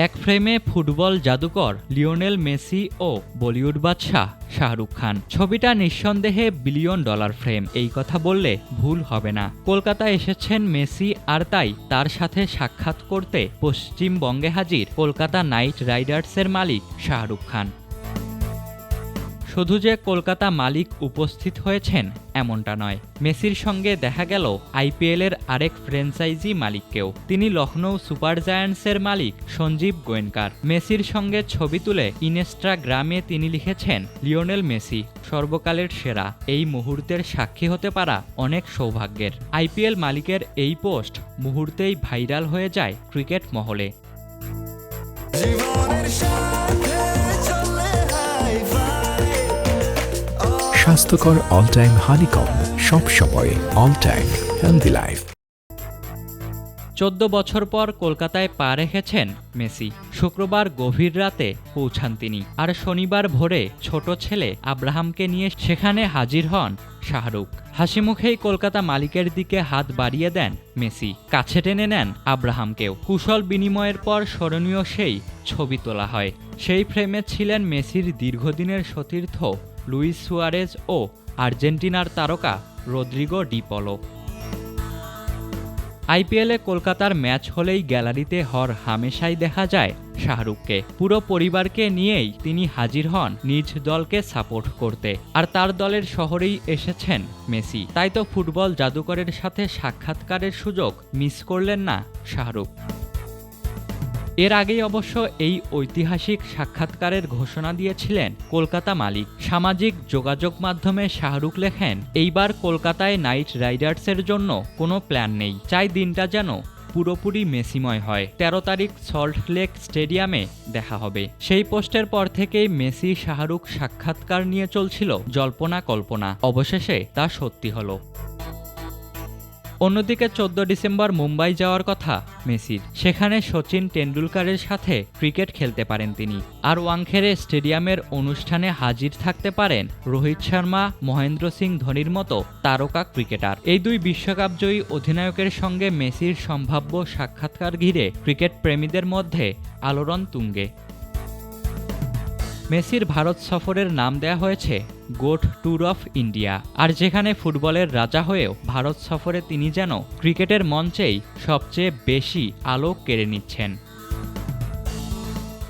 এক ফ্রেমে ফুটবল জাদুকর লিওনেল মেসি ও বলিউড বাদশাহ শাহরুখ খান। ছবিটা নিঃসন্দেহে $1 বিলিয়ন ফ্রেম, এই কথা বললে ভুল হবে না। কলকাতায় এসেছেন মেসি, আর তাই তার সাথে সাক্ষাৎ করতে পশ্চিমবঙ্গে হাজির কলকাতা নাইট রাইডার্সের মালিক শাহরুখ খান। শুধু যে কলকাতা মালিক উপস্থিত হয়েছেন এমনটা নয়, মেসির সঙ্গে দেখা গেল আইপিএলের আরেক ফ্র্যাঞ্চাইজি মালিককেও। তিনি লখনৌ সুপার জায়ান্টসের মালিক সঞ্জীব গোয়েনকার। মেসির সঙ্গে ছবি তুলে ইনস্টাগ্রামে তিনি লিখেছেন, লিওনেল মেসি সর্বকালের সেরা, এই মুহূর্তের সাক্ষী হতে পারা অনেক সৌভাগ্যের। আইপিএল মালিকের এই পোস্ট মুহূর্তেই ভাইরাল হয়ে যায় ক্রিকেট মহলে। স্বাস্থ্যকর অল টাইম হানিকম, সব সময় অল টাইম হেলদি লাইফ। 14 বছর পর কলকাতায় পা রেখেছেন মেসি। শুক্রবার গভীর রাতে পৌঁছান তিনি, আর শনিবার ভোরে ছোট ছেলে আব্রাহামকে নিয়ে সেখানে হাজির হন শাহরুখ। হাসিমুখেই কলকাতা মালিকের দিকে হাত বাড়িয়ে দেন মেসি, কাছে টেনে নেন আব্রাহামকেও। কুশল বিনিময়ের পর স্মরণীয় সেই ছবি তোলা হয়। সেই ফ্রেমে ছিলেন মেসির দীর্ঘদিনের সতীর্থ লুইস সুয়ারেজ ও আর্জেন্টিনার তারকা রদ্রিগো ডি পলো। আইপিএলে কলকাতার ম্যাচ হলেই গ্যালারিতে হর হামেশাই দেখা যায় শাহরুখকে। পুরো পরিবারকে নিয়েই তিনি হাজির হন নিজ দলকে সাপোর্ট করতে, আর তার দলের শহরেই এসেছেন মেসি। তাই তো ফুটবল জাদুকরের সাথে সাক্ষাৎকারের সুযোগ মিস করলেন না শাহরুখ। এর আগেই অবশ্য এই ঐতিহাসিক সাক্ষাৎকারের ঘোষণা দিয়েছিলেন কলকাতা মালিক। সামাজিক যোগাযোগ মাধ্যমে শাহরুখ লেখেন, এইবার কলকাতায় নাইট রাইডার্সের জন্য কোনো প্ল্যান নেই, চাই দিনটা যেন পুরোপুরি মেসিময় হয়। 13 তারিখ সল্টলেক স্টেডিয়ামে দেখা হবে। সেই পোস্টের পর থেকেই মেসি শাহরুখ সাক্ষাৎকার নিয়ে চলছিল জল্পনা কল্পনা। অবশেষে তা সত্যি হলো। অন্যদিকে 14 ডিসেম্বর মুম্বাই যাওয়ার কথা মেসির। সেখানে সচিন টেন্ডুলকারের সাথে ক্রিকেট খেলতে পারেন তিনি, আর ওয়াংখেড়ে স্টেডিয়ামের অনুষ্ঠানে হাজির থাকতে পারেন রোহিত শর্মা, মহেন্দ্র সিং ধোনির মতো তারকা ক্রিকেটার। এই দুই বিশ্বকাপজয়ী অধিনায়কের সঙ্গে মেসির সম্ভাব্য সাক্ষাৎকার ঘিরে ক্রিকেট প্রেমীদের মধ্যে আলোড়ন তুঙ্গে। মেসির ভারত সফরের নাম দেয়া হয়েছে গোট ট্যুর অফ ইন্ডিয়া, আর যেখানে ফুটবলের রাজা হয়েও ভারত সফরে তিনি যেন ক্রিকেটের মঞ্চেই সবচেয়ে বেশি আলো কেড়ে নিচ্ছেন।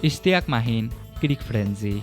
ইশতিয়াক মাহিন, ক্রিক ফ্রেঞ্জি।